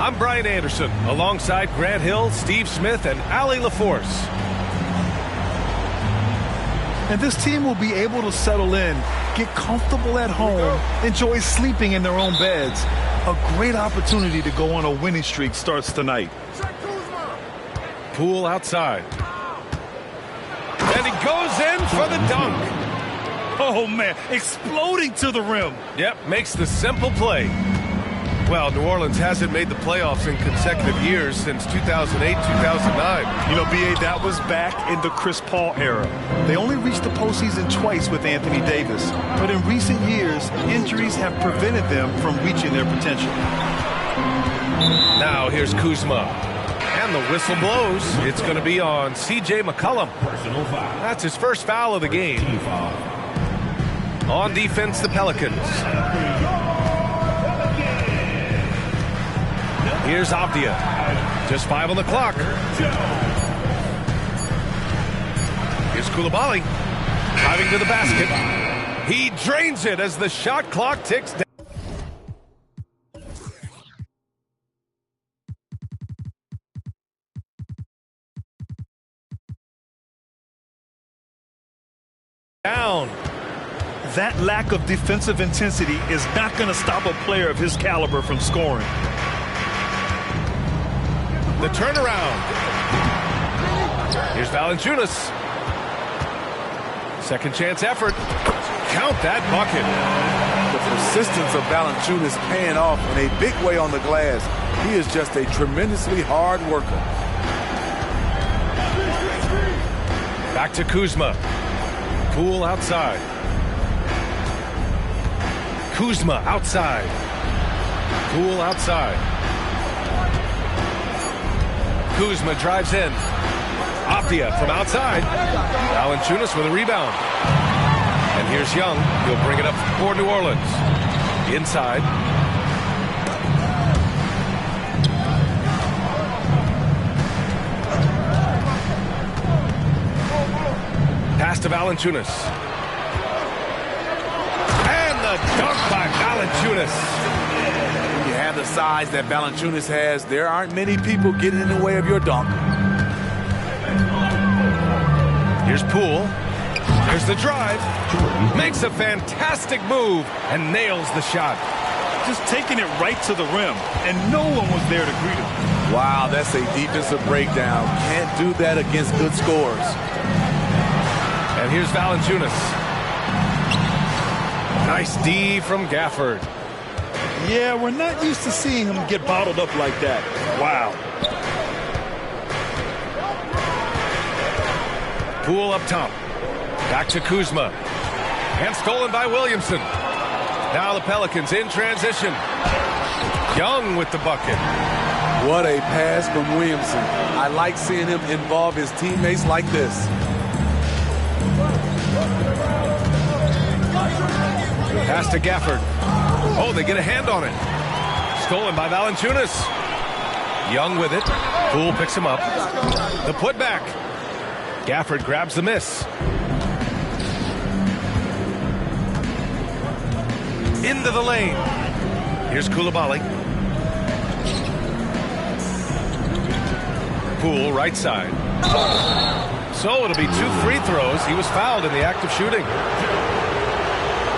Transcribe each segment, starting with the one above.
I'm Brian Anderson, alongside Grant Hill, Steve Smith, and Allie LaForce. And this team will be able to settle in, get comfortable at home, enjoy sleeping in their own beds. A great opportunity to go on a winning streak starts tonight. Poole outside. And he goes in for the dunk. Oh, man, exploding to the rim. Yep, makes the simple play. Well, New Orleans hasn't made the playoffs in consecutive years since 2008, 2009. You know, B.A., that was back in the Chris Paul era. They only reached the postseason twice with Anthony Davis. But in recent years, injuries have prevented them from reaching their potential. Now here's Kuzma. And the whistle blows. It's going to be on C.J. McCollum. That's his first foul of the game. On defense, the Pelicans. Here's Avdia. Just 5 on the clock. Here's Coulibaly. Driving to the basket. He drains it as the shot clock ticks down. That lack of defensive intensity is not going to stop a player of his caliber from scoring. The turnaround. Here's Valanciunas. Second chance effort. Count that bucket. The persistence of Valanciunas paying off in a big way on the glass. He is just a tremendously hard worker. Back to Kuzma. Poole outside. Kuzma outside. Poole outside. Kuzma drives in. Avdia from outside. Valanciunas with a rebound. And here's Young. He'll bring it up for New Orleans. Inside. Pass to Valanciunas. And the dunk by Valanciunas. You have the size that Valanciunas has. There aren't many people getting in the way of your dunk. Here's Poole. Here's the drive. Makes a fantastic move and nails the shot. Just taking it right to the rim, and no one was there to greet him. Wow, that's a defensive breakdown. Can't do that against good scores. And here's Valanciunas. Nice D from Gafford. Yeah, we're not used to seeing him get bottled up like that. Wow. Poole up top. Back to Kuzma. And stolen by Williamson. Now the Pelicans in transition. Young with the bucket. What a pass from Williamson. I like seeing him involve his teammates like this. Pass to Gafford. Oh, they get a hand on it. Stolen by Valanciunas. Young with it. Poole picks him up. The putback. Gafford grabs the miss. Into the lane. Here's Coulibaly. Poole right side. So it'll be 2 free throws. He was fouled in the act of shooting.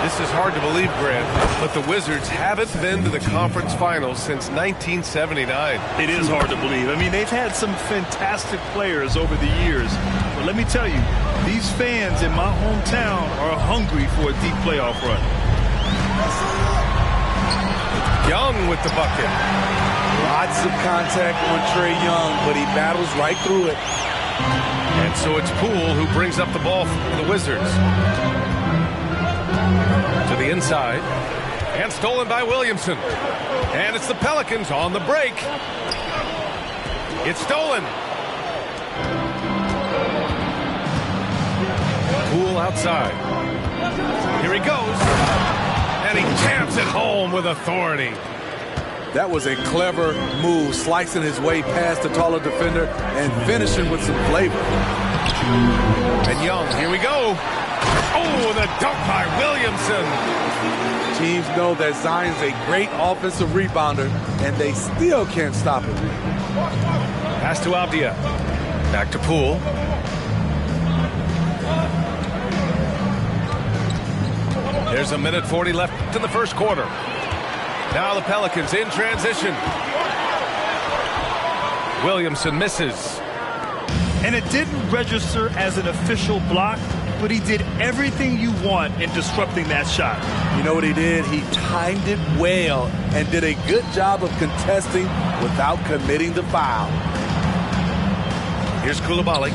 This is hard to believe, Grant, but the Wizards haven't been to the conference finals since 1979. It is hard to believe. I mean, they've had some fantastic players over the years. But let me tell you, these fans in my hometown are hungry for a deep playoff run. Young with the bucket. Lots of contact on Trae Young, but he battles right through it. And so it's Poole who brings up the ball for the Wizards. To the inside. And stolen by Williamson. And it's the Pelicans on the break. It's stolen. Poole outside. Here he goes. And he jams it home with authority. That was a clever move, slicing his way past the taller defender and finishing with some flavor. And Young, here we go. Oh, the dunk by Williamson. Teams know that Zion's a great offensive rebounder, and they still can't stop him. Pass to Abdia. Back to Poole. There's a minute 40 left in the first quarter. Now the Pelicans in transition. Williamson misses. And it didn't register as an official block, but he did everything you want in disrupting that shot. You know what he did? He timed it well and did a good job of contesting without committing the foul. Here's Coulibaly.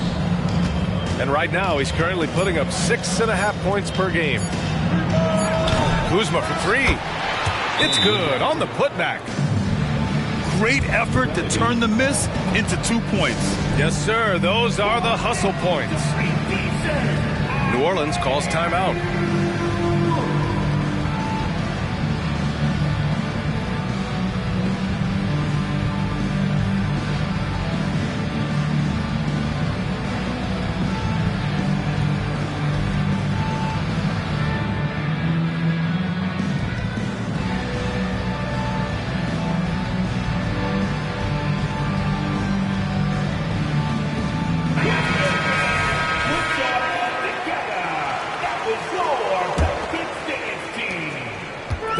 And right now he's currently putting up 6.5 points per game. Kuzma for three. It's good on the putback. Great effort to turn the miss into 2 points. Yes, sir. Those are the hustle points. New Orleans calls timeout.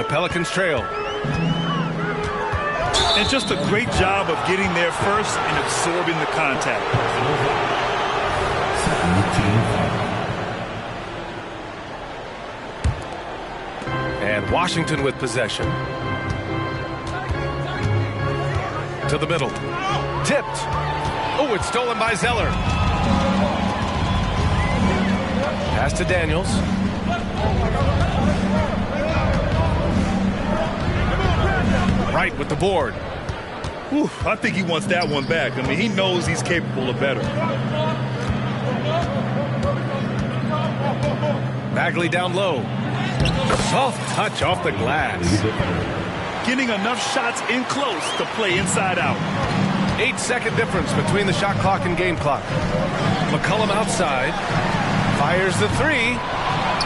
Pelicans trail. And just a great job of getting there first and absorbing the contact. And Washington with possession. To the middle. Tipped. Oh, it's stolen by Zeller. Pass to Daniels. Right with the board. Whew, I think he wants that one back. I mean, he knows he's capable of better. Bagley down low. Soft touch off the glass. Getting enough shots in close to play inside out. 8-second difference between the shot clock and game clock. McCollum outside. Fires the three.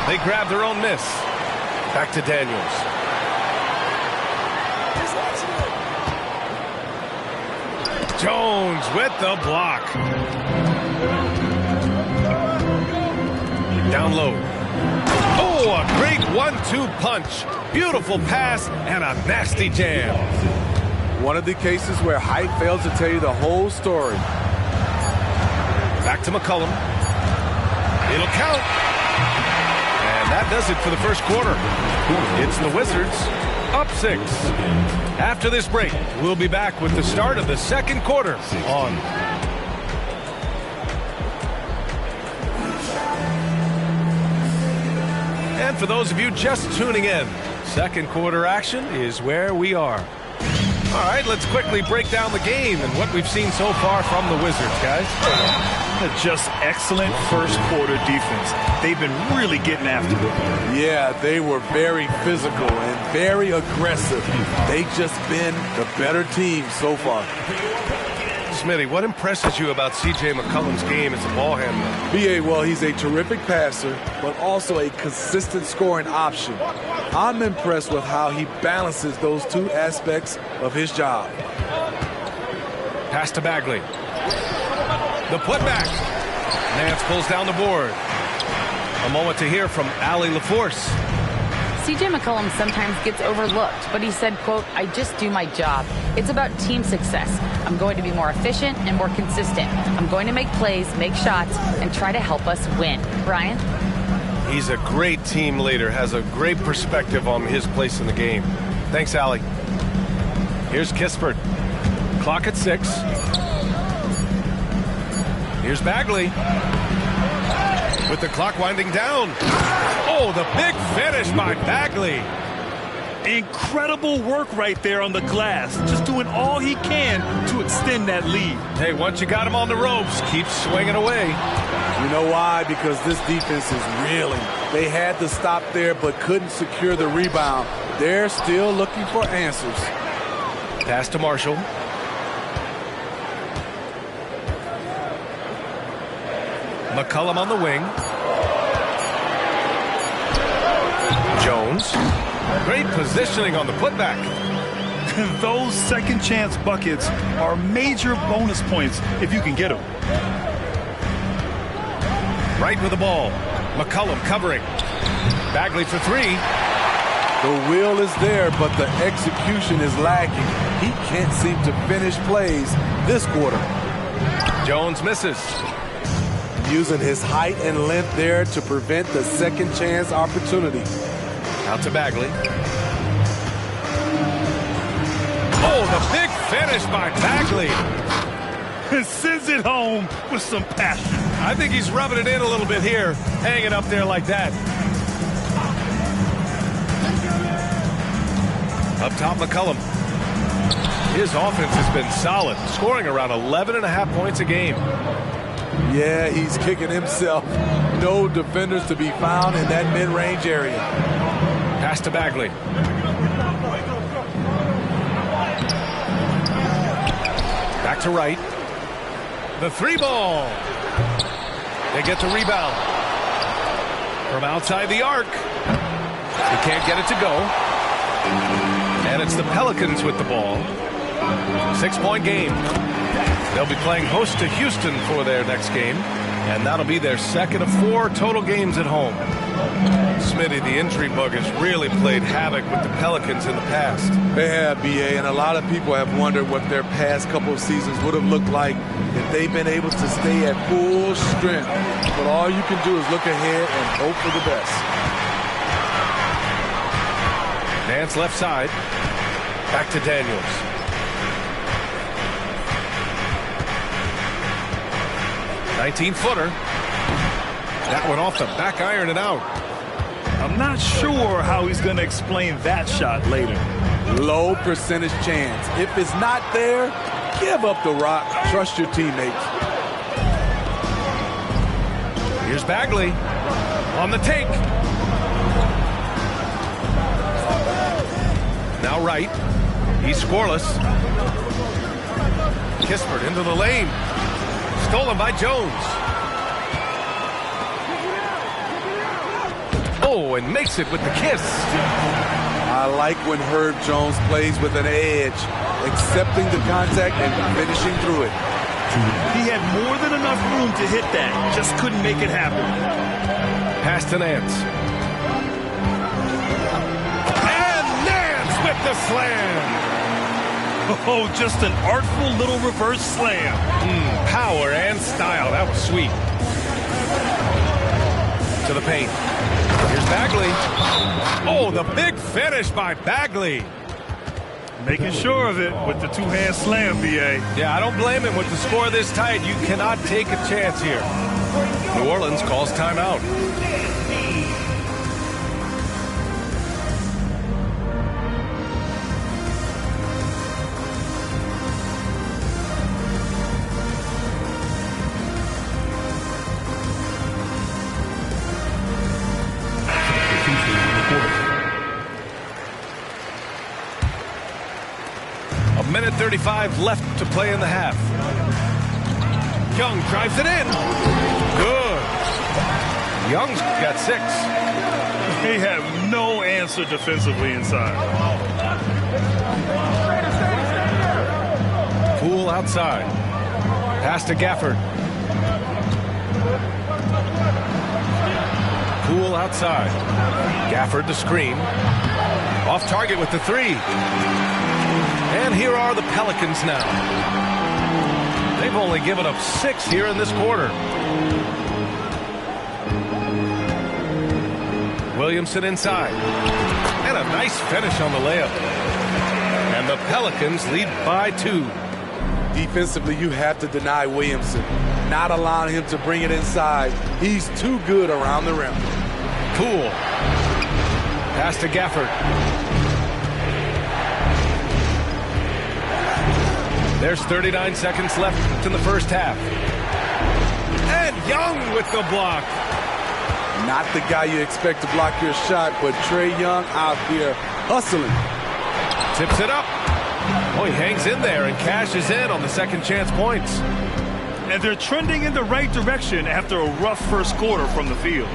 They grab their own miss. Back to Daniels. Jones with the block. Down low. Oh, a great 1-2 punch. Beautiful pass and a nasty jam. One of the cases where height fails to tell you the whole story. Back to McCollum. It'll count. And that does it for the first quarter. It's the Wizards up 6. After this break, we'll be back with the start of the second quarter on. And for those of you just tuning in, second quarter action is where we are. All right, let's quickly break down the game and what we've seen so far from the Wizards, guys. Just excellent first quarter defense. They've been really getting after it. Yeah, they were very physical and very aggressive. They've just been the better team so far. Smitty, what impresses you about C.J. McCollum's game as a ball handler? B.A., well, he's a terrific passer, but also a consistent scoring option. I'm impressed with how he balances those two aspects of his job. Pass to Bagley. The putback. Nance pulls down the board. A moment to hear from Allie LaForce. C.J. McCollum sometimes gets overlooked, but he said, quote, "I just do my job. It's about team success. I'm going to be more efficient and more consistent. I'm going to make plays, make shots, and try to help us win." Brian? He's a great team leader, has a great perspective on his place in the game. Thanks, Allie. Here's Kispert. Clock at 6. Here's Bagley. With the clock winding down. Oh, the big finish by Bagley. Incredible work right there on the glass. Just doing all he can to extend that lead. Hey, once you got him on the ropes, keep swinging away. You know why? Because this defense is reeling. They had to stop there but couldn't secure the rebound. They're still looking for answers. Pass to Marshall. McCollum on the wing. Jones. Great positioning on the putback. Those second chance buckets are major bonus points if you can get them. Right with the ball. McCollum covering. Bagley for three. The will is there, but the execution is lacking. He can't seem to finish plays this quarter. Jones misses. Using his height and length there to prevent the second chance opportunity. Out to Bagley. Oh, the big finish by Bagley. Sends it home with some passion. I think he's rubbing it in a little bit here, hanging up there like that. Up top, McCollum. His offense has been solid, scoring around 11.5 points a game. Yeah, he's kicking himself. No defenders to be found in that mid-range area. Pass to Bagley. Back to Wright. The three ball. They get the rebound. From outside the arc. He can't get it to go. And it's the Pelicans with the ball. 6-point game. They'll be playing host to Houston for their next game. And that'll be their second of 4 total games at home. Smitty, the injury bug has really played havoc with the Pelicans in the past. They have, BA, and a lot of people have wondered what their past couple of seasons would have looked like if they've been able to stay at full strength. But all you can do is look ahead and hope for the best. Nance left side. Back to Daniels. "19-footer. That one off the back iron and out. I'm not sure how he's going to explain that shot later. Low percentage chance. If it's not there, give up the rock. Trust your teammates. Here's Bagley on the take. Now Wright. He's scoreless. Kispert into the lane. Stolen by Jones. Oh, and makes it with the kiss. I like when Herb Jones plays with an edge, accepting the contact and finishing through it. He had more than enough room to hit that, just couldn't make it happen. Pass to Nance. And Nance with the slam. Oh, just an artful little reverse slam. Power and style. That was sweet. To the paint. Here's Bagley. Oh, the big finish by Bagley. Making sure of it with the two-hand slam, BA. Yeah, I don't blame him with the score this tight. You cannot take a chance here. New Orleans calls timeout. Minute 35 left to play in the half. Young drives it in. Good. Young's got 6. They have no answer defensively inside. Poole outside. Pass to Gafford. Poole outside. Gafford the screen. Off target with the 3. And here are the Pelicans now. They've only given up 6 here in this quarter. Williamson inside. And a nice finish on the layup. And the Pelicans lead by 2. Defensively, you have to deny Williamson, not allowing him to bring it inside. He's too good around the rim. Poole. Pass to Gafford. There's 39 seconds left in the first half. And Young with the block. Not the guy you expect to block your shot, but Trae Young out here hustling. Tips it up. Oh, he hangs in there and cashes in on the second chance points. And they're trending in the right direction after a rough first quarter from the field.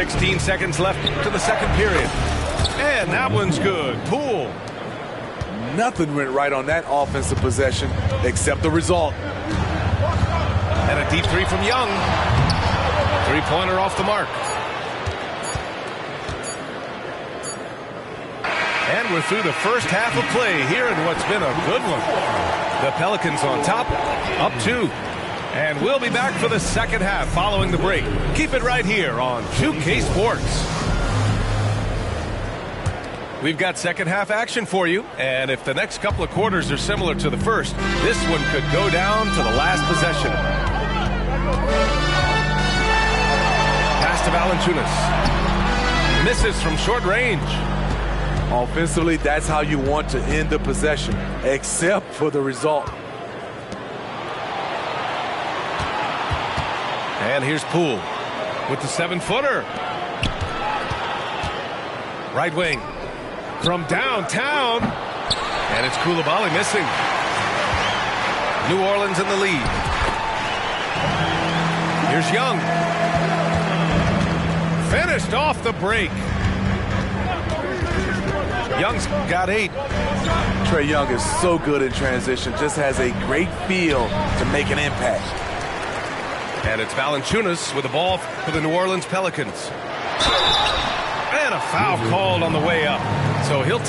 16 seconds left to the second period. And that one's good. Poole. Nothing went right on that offensive possession except the result. And a deep three from Young. Three-pointer off the mark. And we're through the first half of play here in what's been a good one. The Pelicans on top, up 2. And we'll be back for the second half following the break. Keep it right here on 2K Sports. We've got second half action for you, and if the next couple of quarters are similar to the first, this one could go down to the last possession. Pass to Valanciunas. Misses from short range. Offensively, that's how you want to end the possession, except for the result. And here's Poole with the 7-footer. Right wing. From downtown, and it's Coulibaly missing. New Orleans in the lead. Here's Young. Finished off the break. Young's got 8. Trae Young is so good in transition, just has a great feel to make an impact. And it's Valanciunas with the ball for the New Orleans Pelicans. And a foul called on the way up. So he'll...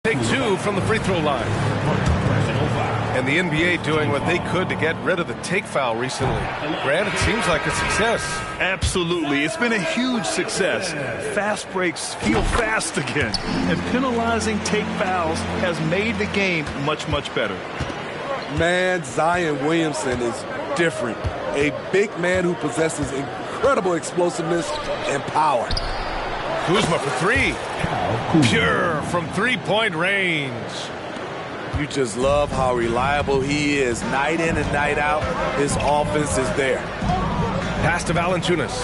Take 2 from the free throw line. And the NBA doing what they could to get rid of the take foul recently. Grant, it seems like a success. Absolutely. It's been a huge success. Fast breaks feel fast again. And penalizing take fouls has made the game much, much better. Man, Zion Williamson is different. A big man who possesses incredible explosiveness and power. Kuzma for 3. Pure from three-point range. You just love how reliable he is. Night in and night out, his offense is there. Pass to Valanciunas.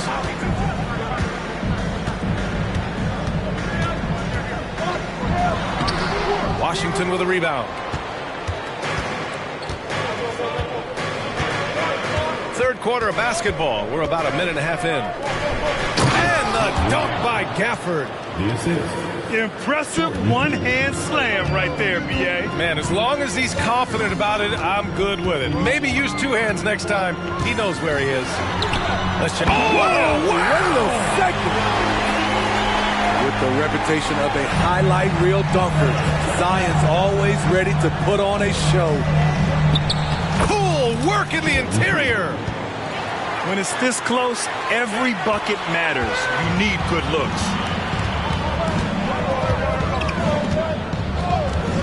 Washington with a rebound. Third quarter of basketball. We're about a minute and a half in. And the dunk by Gafford. Impressive one-hand slam right there, B.A. Man, as long as he's confident about it, I'm good with it. Maybe use 2 hands next time. He knows where he is. Let's check. Oh, wait a second. With the reputation of a highlight reel dunker, Zion's always ready to put on a show. Cool work in the interior. When it's this close, every bucket matters. You need good looks.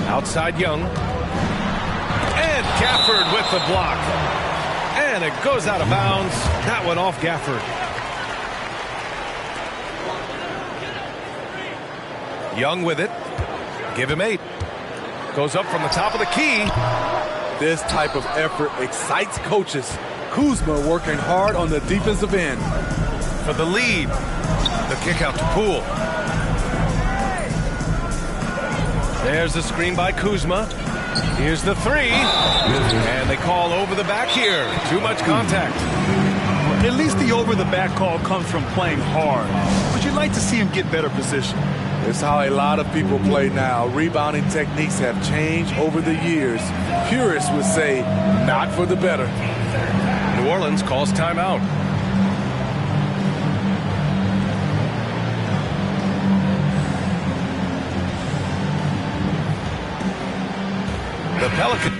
Outside Young. And Gafford with the block. And it goes out of bounds. That one off Gafford. Young with it. Give him 8. Goes up from the top of the key. This type of effort excites coaches. Kuzma working hard on the defensive end. For the lead. The kick out to Poole. There's the screen by Kuzma. Here's the 3. And they call over the back here. Too much contact. At least the over-the-back call comes from playing hard. But you'd like to see him get better position. It's how a lot of people play now. Rebounding techniques have changed over the years. Purists would say, not for the better. New Orleans calls timeout. The Pelicans.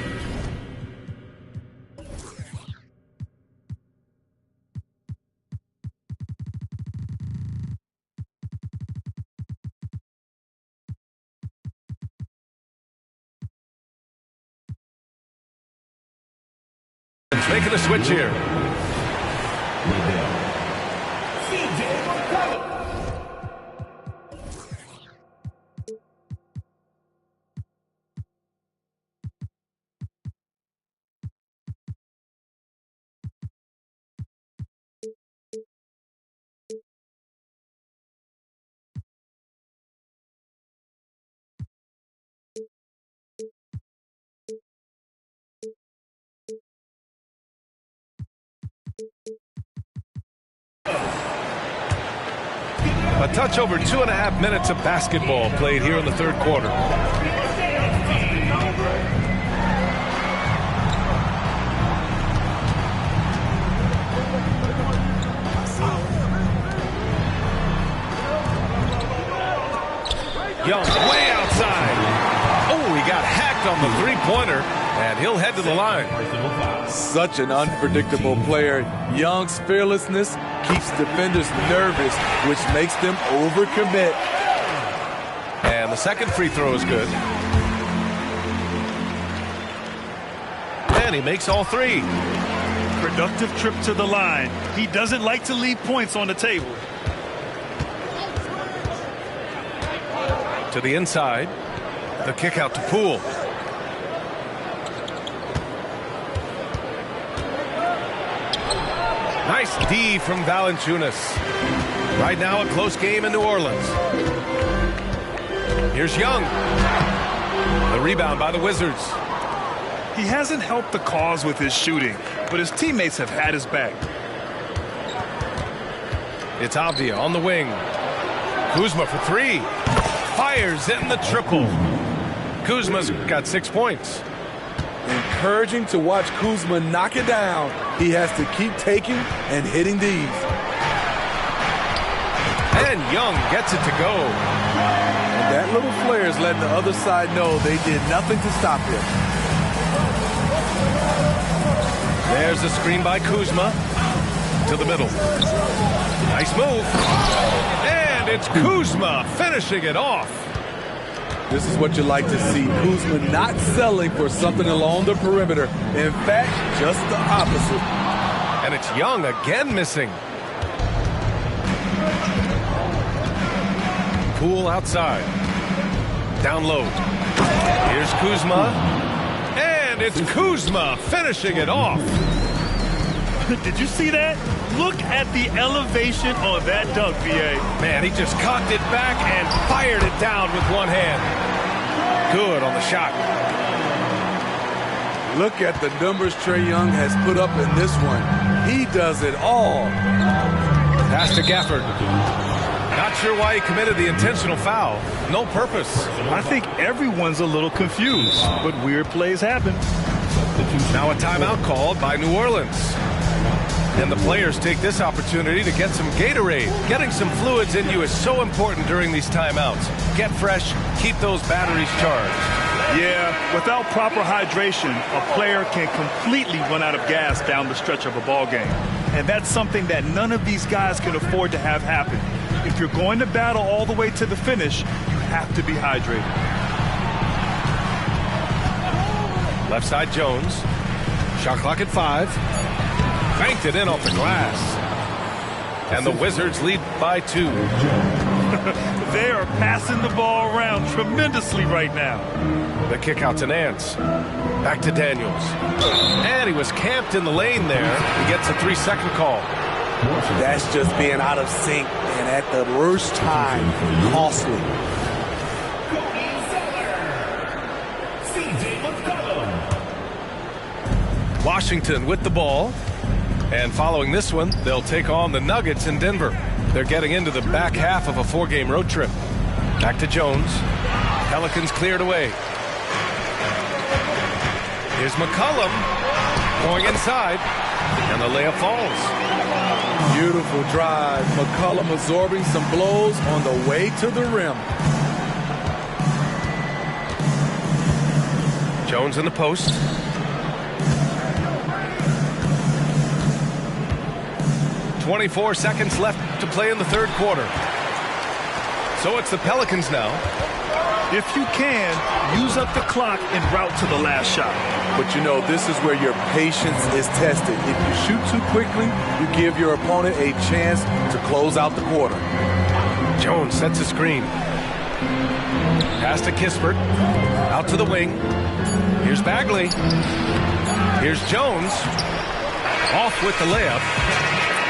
Making a switch here. A touch over 2.5 minutes of basketball played here in the third quarter. Young way outside. Oh, he got hacked on the three-pointer, and he'll head to the line. Such an unpredictable player. Young's fearlessness keeps defenders nervous, which makes them overcommit. And the second free throw is good. And he makes all three. Productive trip to the line. He doesn't like to leave points on the table. To the inside. The kick out to Poole. Nice D from Valanciunas. Right now a close game in New Orleans. Here's Young. The rebound by the Wizards. He hasn't helped the cause with his shooting, but his teammates have had his back. It's Avdia on the wing. Kuzma for three. Fires in the triple. Kuzma's got 6 points. Encouraging to watch Kuzma knock it down. He has to keep taking and hitting these. And Young gets it to go. And that little flare is letting the other side know they did nothing to stop him. There's the screen by Kuzma. To the middle. Nice move. And it's Kuzma finishing it off. This is what you like to see. Kuzma not selling for something along the perimeter. In fact, just the opposite. And it's Young again missing. Poole outside. Down low. Here's Kuzma. And it's Kuzma finishing it off. Did you see that? Look at the elevation on that dunk, VA. Man, he just cocked it back and fired it down with one hand. Good on the shot. Look at the numbers Trae Young has put up in this one. He does it all. Pass to Gafford. Not sure why he committed the intentional foul. No purpose. I think everyone's a little confused, but weird plays happen. Now a timeout called by New Orleans. And the players take this opportunity to get some Gatorade. Getting some fluids in you is so important during these timeouts. Get fresh, keep those batteries charged. Yeah, without proper hydration, a player can completely run out of gas down the stretch of a ball game. And that's something that none of these guys can afford to have happen. If you're going to battle all the way to the finish, you have to be hydrated. Left side Jones. Shot clock at 5. Banked it in off the glass. And the Wizards lead by 2. They are passing the ball around tremendously right now. The kick out to Nance. Back to Daniels. And he was camped in the lane there. He gets a 3-second call. That's just being out of sync and at the worst time, costly. Washington with the ball. And following this one, they'll take on the Nuggets in Denver. They're getting into the back half of a 4-game road trip. Back to Jones. Pelicans cleared away. Here's McCollum going inside. And the layup falls. Beautiful drive. McCollum absorbing some blows on the way to the rim. Jones in the post. .24 seconds left to play in the third quarter. So it's the Pelicans now. If you can, use up the clock en route to the last shot. But you know, this is where your patience is tested. If you shoot too quickly, you give your opponent a chance to close out the quarter. Jones sets a screen. Pass to Kispert. Out to the wing. Here's Bagley. Here's Jones. Off with the layup.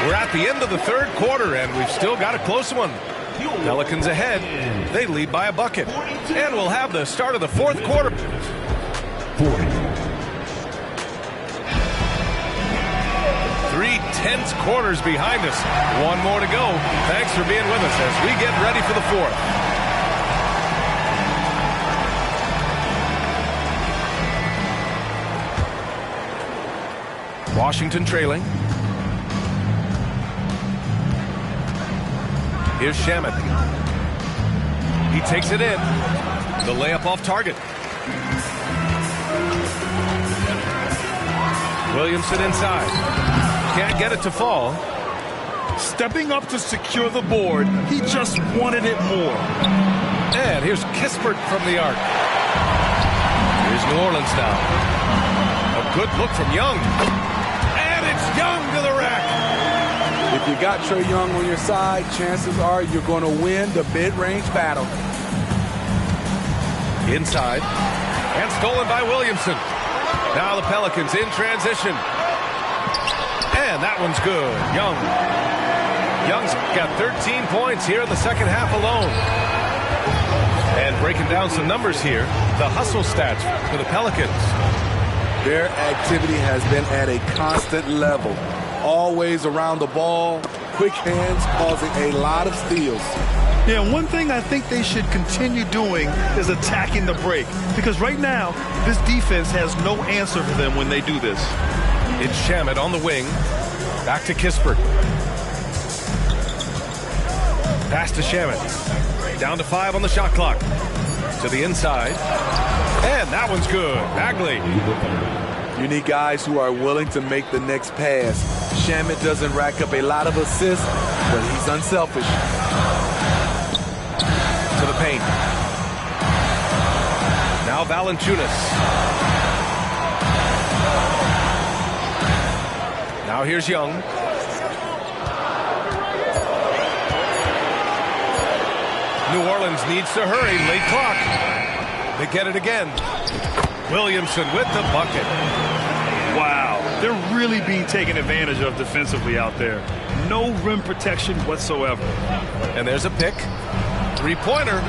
We're at the end of the third quarter, and we've still got a close one. Pelicans ahead. They lead by a bucket. And we'll have the start of the fourth quarter. 3:10 tense quarters behind us. One more to go. Thanks for being with us as we get ready for the fourth. Washington trailing. Here's Shamet. He takes it in. The layup off target. Williamson inside. Can't get it to fall. Stepping up to secure the board, he just wanted it more. And here's Kispert from the arc. Here's New Orleans now. A good look from Young. And it's Young to the rack. If you got Trae Young on your side, chances are you're going to win the mid-range battle. Inside. And stolen by Williamson. Now the Pelicans in transition. And that one's good. Young. Young's got 13 points here in the second half alone. And breaking down some numbers here, the hustle stats for the Pelicans. Their activity has been at a constant level. Always around the ball, quick hands causing a lot of steals. Yeah, one thing I think they should continue doing is attacking the break. Because right now, this defense has no answer for them when they do this. It's Shamet on the wing. Back to Kispert. Pass to Shamet. Down to 5 on the shot clock. To the inside. And that one's good. Bagley. You need guys who are willing to make the next pass. Shamet doesn't rack up a lot of assists, but he's unselfish. To the paint. Now Valanciunas. Now here's Young. New Orleans needs to hurry. Late clock. They get it again. Williamson with the bucket. Wow, they're really being taken advantage of defensively out there. No rim protection whatsoever. And there's a pick. Three-pointer.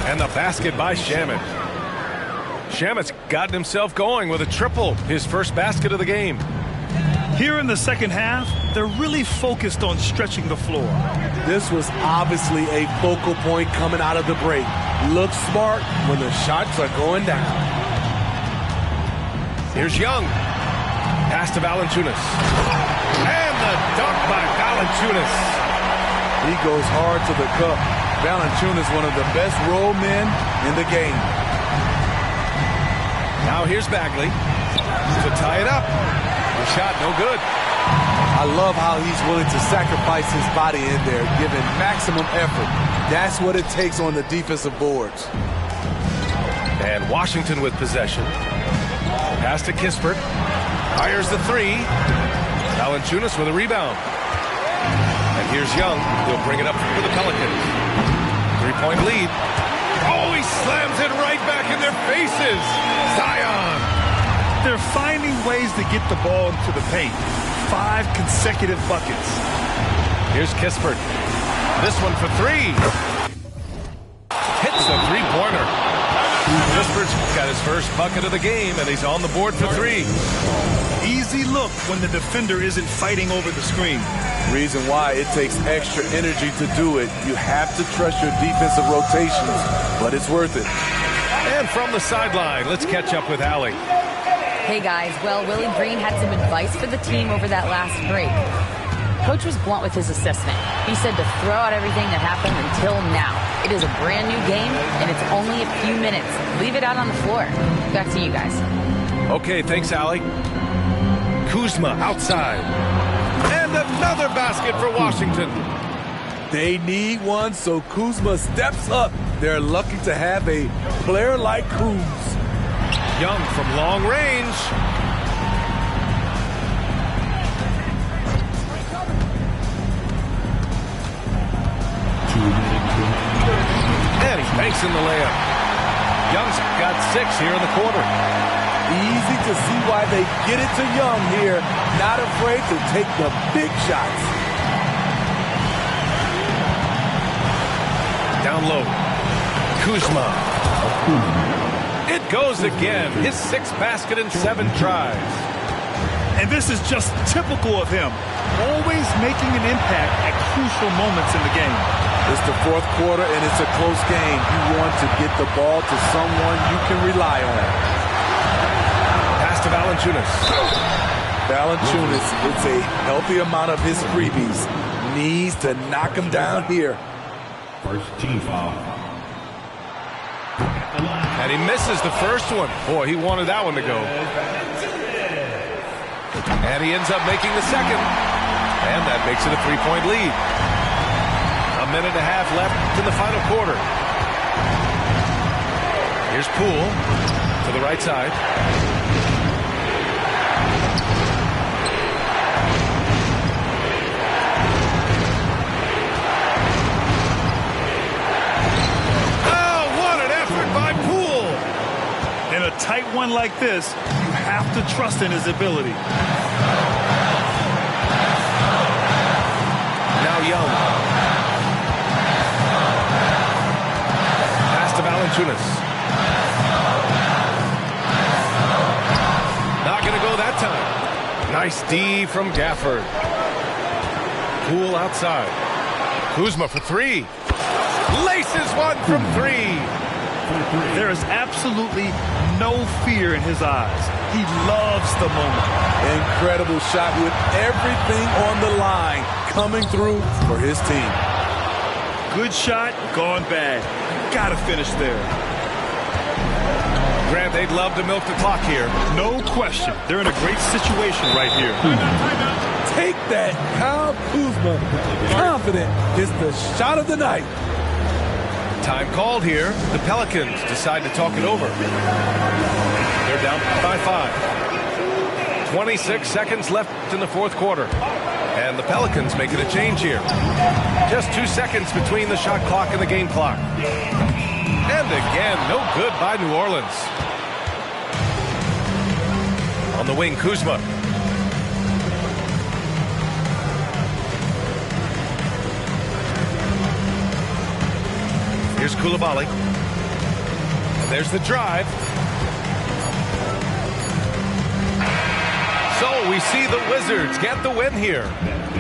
And the basket by Shamet. Shamet's gotten himself going with a triple. His first basket of the game. Here in the second half, they're really focused on stretching the floor. This was obviously a focal point coming out of the break. Look smart when the shots are going down. Here's Young. Pass to Valanciunas. And the dunk by Valanciunas. He goes hard to the cup. Valanciunas, one of the best roll men in the game. Now here's Bagley to tie it up. The shot no good. I love how he's willing to sacrifice his body in there, giving maximum effort. That's what it takes on the defensive boards. And Washington with possession. Pass to Kispert. Fires the three. Valanciunas with a rebound. And here's Young. He'll bring it up for the Pelicans. Three-point lead. Oh, he slams it right back in their faces. Zion. They're finding ways to get the ball into the paint. 5 consecutive buckets. Here's Kispert. This one for three. Hits a three-pointer. Kispert's got his first bucket of the game, and he's on the board for three. Easy look when the defender isn't fighting over the screen. Reason why it takes extra energy to do it. You have to trust your defensive rotations, but it's worth it. And from the sideline, let's catch up with Allie. Hey guys, well, Willie Green had some advice for the team over that last break. Coach was blunt with his assessment. He said to throw out everything that happened until now. It is a brand new game, and it's only a few minutes. Leave it out on the floor. Back to you guys. Okay, thanks, Allie. Kuzma outside. And another basket for Washington. They need one, so Kuzma steps up. They're lucky to have a player like Kuz. Young from long range. And he banks in the layup. Young's got 6 here in the quarter. Easy to see why they get it to Young here. Not afraid to take the big shots. Down low. Kuzma. It goes again. His 6th basket in 7 tries. And this is just typical of him, always making an impact at crucial moments in the game. It's the fourth quarter, and it's a close game. You want to get the ball to someone you can rely on. Pass to Valanciunas. Valanciunas, it's a healthy amount of his freebies. Needs to knock him down here. First team foul. And he misses the first one. Boy, he wanted that one to go. And he ends up making the second. And that makes it a 3-point lead. A minute and a half left in the final quarter. Here's Poole to the right side. Oh, what an effort by Poole! In a tight one like this, you have to trust in his ability. Now Young. Pass to Valanciunas. Not going to go that time. Nice D from Gafford. Poole outside. Kuzma for three. Laces one from three. There is absolutely no fear in his eyes. He loves the moment. Incredible shot with everything on the line coming through for his team. Good shot, gone bad. Gotta finish there. Grant, they'd love to milk the clock here. No question. They're in a great situation right here. Take that, Kyle Kuzma. Confident. It's the shot of the night. Time called here. The Pelicans decide to talk it over. They're down by 5. 26 seconds left in the fourth quarter. And the Pelicans making a change here. Just 2 seconds between the shot clock and the game clock. And again, no good by New Orleans. On the wing, Kuzma. Here's Coulibaly. And there's the drive. So we see the Wizards get the win here.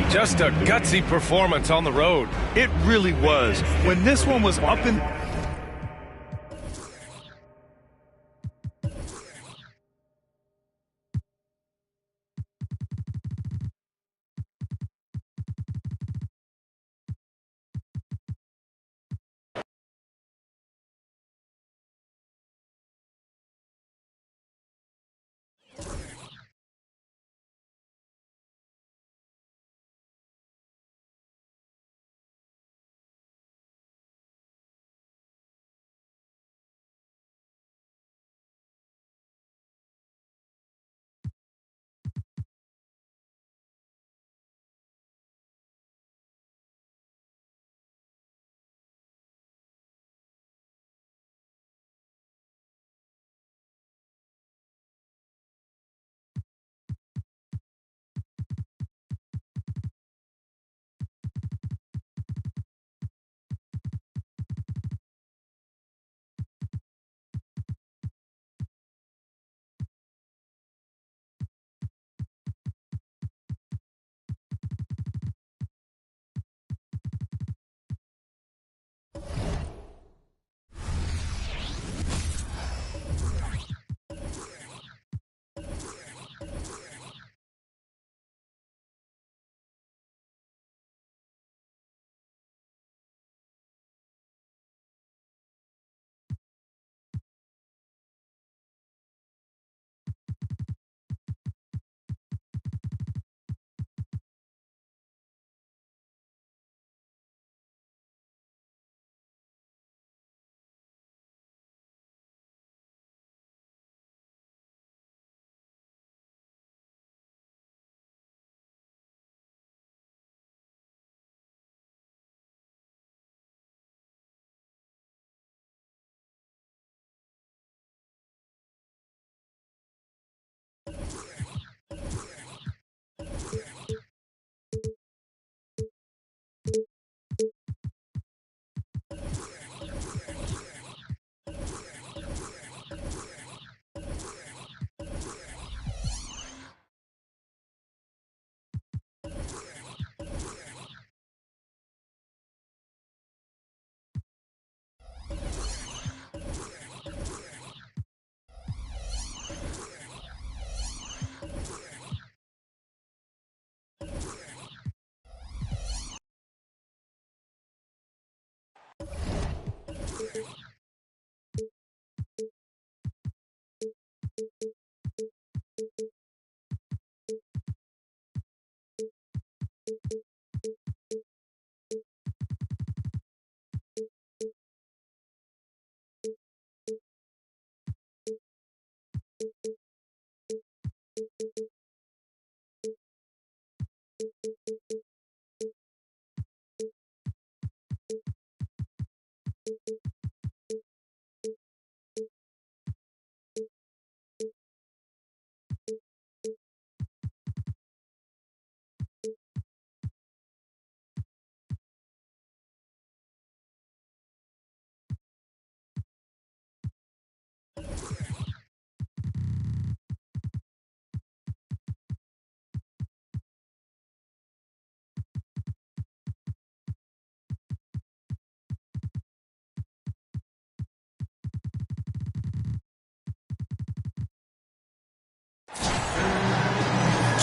Just a gutsy performance on the road. It really was. When this one was up in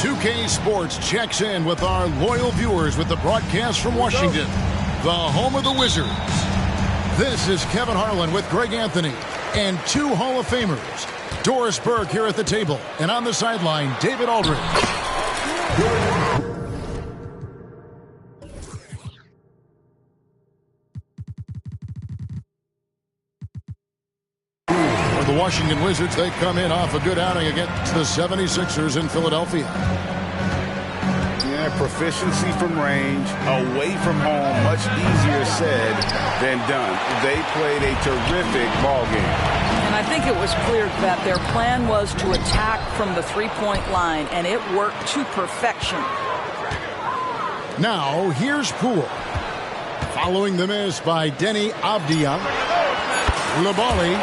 2K Sports checks in with our loyal viewers with the broadcast from Washington, the home of the Wizards. This is Kevin Harlan with Greg Anthony and two Hall of Famers, Doris Burke here at the table, and on the sideline, David Aldridge. The Washington Wizards, they come in off a good outing against the 76ers in Philadelphia. Yeah, proficiency from range, away from home, much easier said than done. They played a terrific ball game. And I think it was clear that their plan was to attack from the three-point line, and it worked to perfection. Now, here's Poole. Following the miss by Denny Avdia. Labali.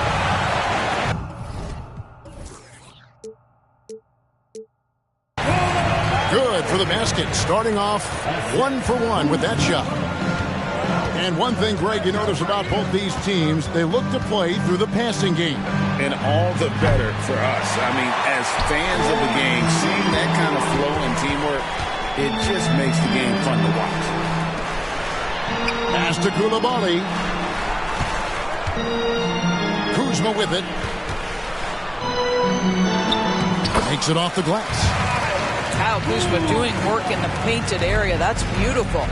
Good for the basket, starting off 1 for 1 with that shot. And one thing, Greg, you notice about both these teams, they look to play through the passing game. And all the better for us. I mean, as fans of the game, seeing that kind of flow and teamwork, it just makes the game fun to watch. Pass to Coulibaly. Kuzma with it. Takes it off the glass. Kyle Kuzma doing work in the painted area. That's beautiful.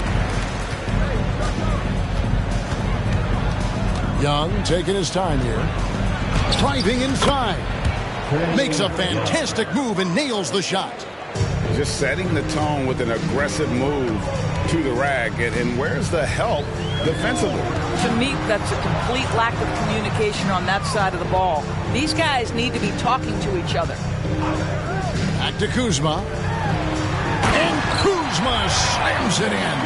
Young taking his time here. Driving inside. Makes a fantastic move and nails the shot. Just setting the tone with an aggressive move to the rack. And where's the help defensively? To me, that's a complete lack of communication on that side of the ball. These guys need to be talking to each other. Back to Kuzma. And Kuzma slams it in.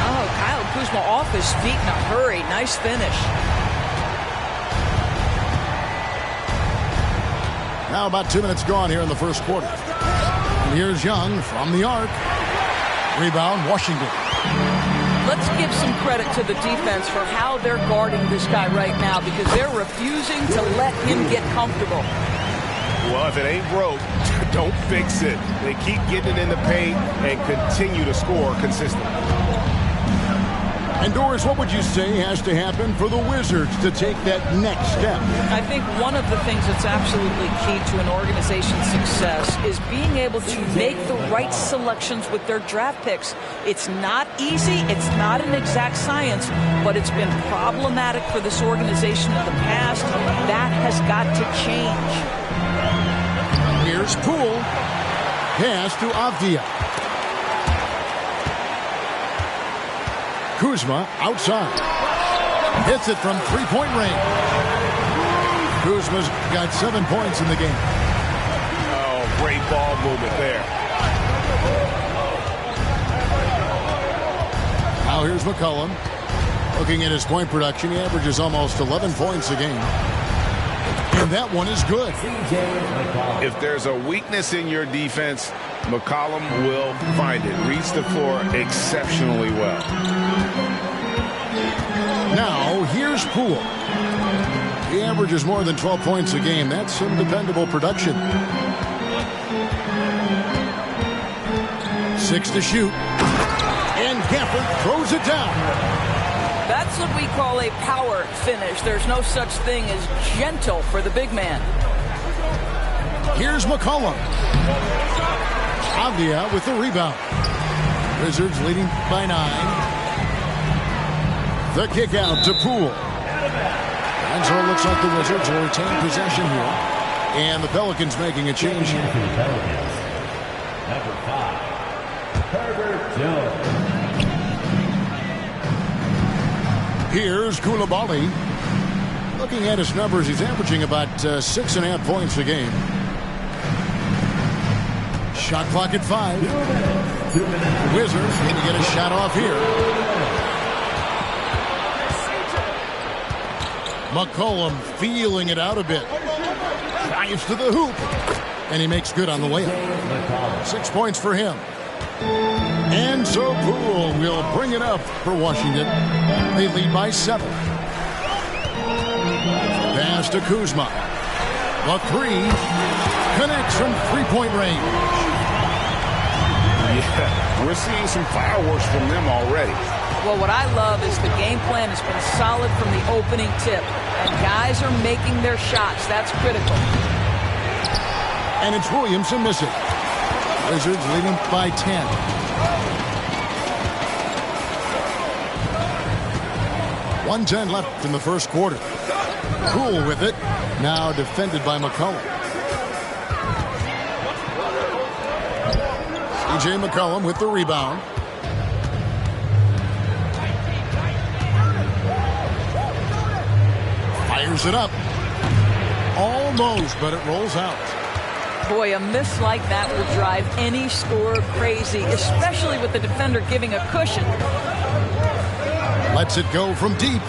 Oh, Kyle Kuzma off his feet in a hurry. Nice finish. Now about 2 minutes gone here in the first quarter. And here's Young from the arc. Rebound, Washington. Let's give some credit to the defense for how they're guarding this guy right now, because they're refusing to let him get comfortable. Well, if it ain't broke, don't fix it. They keep getting it in the paint and continue to score consistently. And Doris, what would you say has to happen for the Wizards to take that next step? I think one of the things that's absolutely key to an organization's success is being able to make the right selections with their draft picks. It's not easy. It's not an exact science, but it's been problematic for this organization in the past. That has got to change. Here's Poole. Pass to Avdia. Kuzma outside. Hits it from three-point range. Kuzma's got 7 points in the game. Oh, great ball movement there. Now here's McCollum. Looking at his point production, he averages almost 11 points a game. And that one is good. If there's a weakness in your defense, McCollum will find it. Reads the floor exceptionally well. Now, here's Poole. He averages more than 12 points a game. That's some dependable production. 6 to shoot. And Gafford throws it down. That's what we call a power finish. There's no such thing as gentle for the big man. Here's McCollum. Avdia with the rebound. Wizards leading by 9. The kick out to Poole. And so it looks like the Wizards will retain possession here. And the Pelicans making a change here. Number 5, Herbert Jones. Here's Coulibaly. Looking at his numbers, he's averaging about 6.5 points a game. Shot clock at 5. Wizards need to get a shot off here. McCollum feeling it out a bit. Drives to the hoop. And he makes good on the layup. 6 points for him. And so Poole will bring it up for Washington. They lead by 7. Pass to Kuzma. The 3 connects from three-point range. Yeah, we're seeing some fireworks from them already. Well, what I love is the game plan has been solid from the opening tip. And guys are making their shots. That's critical. And it's Williamson missing. Wizards leading by 10. .110 left in the first quarter. Cool with it. Now defended by McCollum. C.J. McCollum with the rebound. Fires it up. Almost, but it rolls out. Boy, a miss like that will drive any scorer crazy, especially with the defender giving a cushion. Lets it go from deep.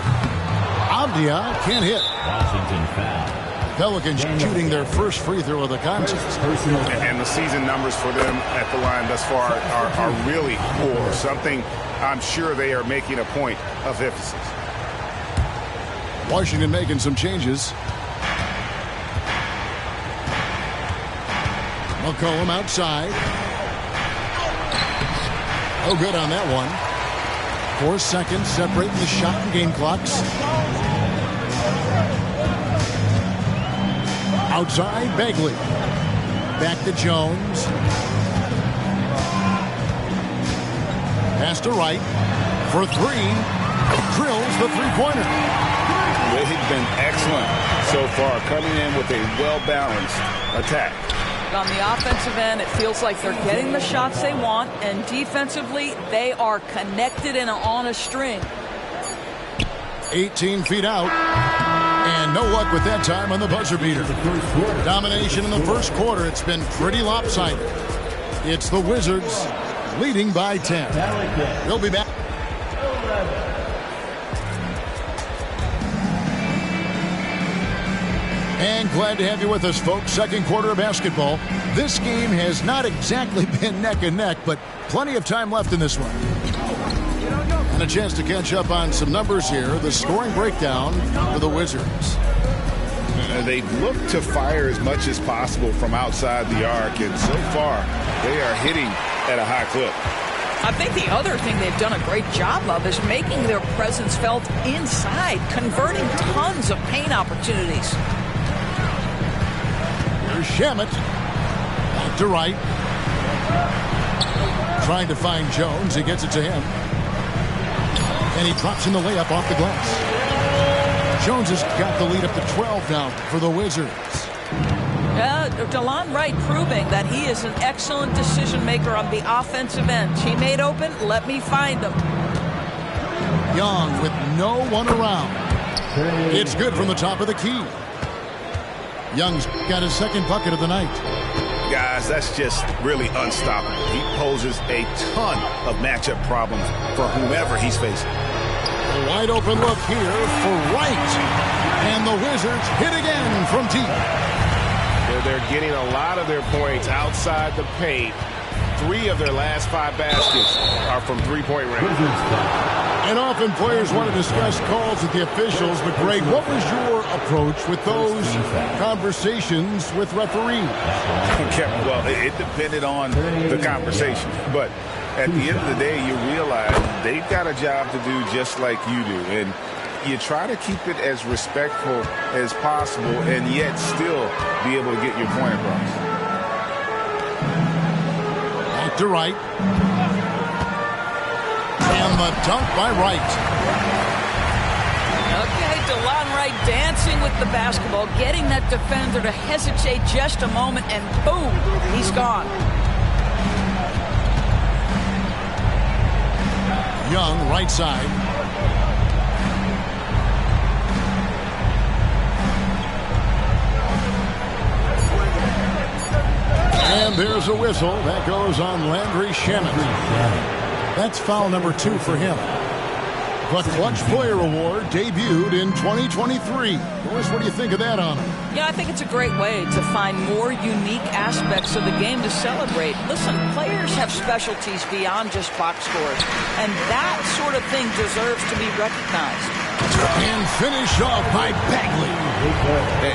Abdia can't hit. Washington foul. Pelicans shooting their first free throw of the contest. And the season numbers for them at the line thus far are really poor. Something I'm sure they are making a point of emphasis. Washington making some changes. McCollum outside. Oh, good on that one. 4 seconds separating the shot and game clocks. Outside, Bagley. Back to Jones. Pass to Wright. For three. Drills the three-pointer. They've been excellent so far, coming in with a well-balanced attack. On the offensive end, it feels like they're getting the shots they want, and defensively, they are connected and on a string. 18 feet out. And no luck with that time on the buzzer beater. Domination in the first quarter. It's been pretty lopsided. It's the Wizards leading by 10. They'll be back. And glad to have you with us, folks. Second quarter of basketball. This game has not exactly been neck and neck, but plenty of time left in this one. And a chance to catch up on some numbers here. The scoring breakdown for the Wizards. They look to fire as much as possible from outside the arc, and so far they are hitting at a high clip. I think the other thing they've done a great job of is making their presence felt inside, converting tons of paint opportunities. Here's Shamet. Back to Wright. Trying to find Jones. He gets it to him. And he drops in the layup off the glass. Jones has got the lead up to 12 now for the Wizards. DeLon Wright proving that he is an excellent decision maker on the offensive end. He made open, let me find him. Young with no one around. It's good from the top of the key. Young's got his second bucket of the night. Guys, that's just really unstoppable. He poses a ton of matchup problems for whomever he's facing. A wide open look here for Wright. And the Wizards hit again from deep. They're getting a lot of their points outside the paint. 3 of their last 5 baskets are from three-point range. And often players want to discuss calls with the officials, but Greg, what was your approach with those conversations with referees? Well, it depended on the conversation, but at the end of the day, you realize they've got a job to do just like you do, and you try to keep it as respectful as possible and yet still be able to get your point across. Back to Wright. And the dunk by Wright. Okay, DeLon Wright dancing with the basketball, getting that defender to hesitate just a moment, and boom, he's gone. Young, right side. And there's a whistle. That goes on Landry Shamet. That's foul number 2 for him. The Clutch Player Award debuted in 2023. Boys, what do you think of that honor? Yeah, I think it's a great way to find more unique aspects of the game to celebrate. Listen, players have specialties beyond just box scores, and that sort of thing deserves to be recognized. And finished off by Bagley.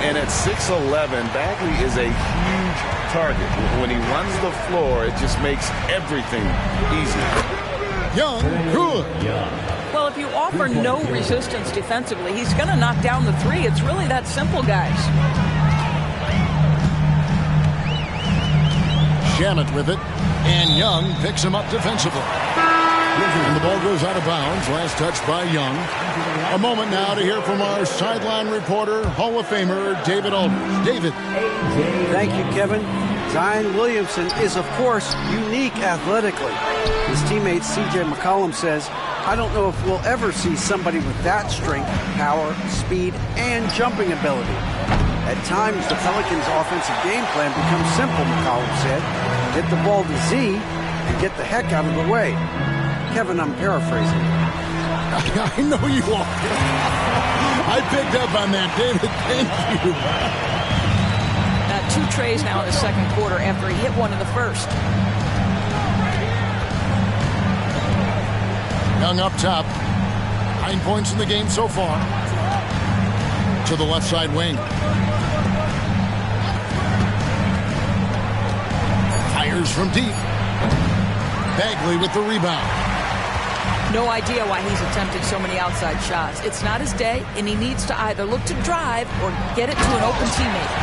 And at 6'11", Bagley is a huge target. When he runs the floor, it just makes everything easier. Young, good. Well, if you offer no resistance defensively, he's going to knock down the three. It's really that simple, guys. Shamit with it, and Young picks him up defensively. And the ball goes out of bounds. Last touch by Young. A moment now to hear from our sideline reporter, Hall of Famer David Aldridge. David. Thank you, Kevin. Zion Williamson is, of course, unique athletically. His teammate C.J. McCollum says, I don't know if we'll ever see somebody with that strength, power, speed, and jumping ability. At times, the Pelicans' offensive game plan becomes simple, McCollum said. Get the ball to Z and get the heck out of the way. Kevin, I'm paraphrasing. I know you are. I picked up on that, David. Thank you. 2 trays now in the second quarter after he hit one in the first. Young up top. 9 points in the game so far. To the left side wing. Fires from deep. Bagley with the rebound. No idea why he's attempting so many outside shots. It's not his day, and he needs to either look to drive or get it to an open teammate.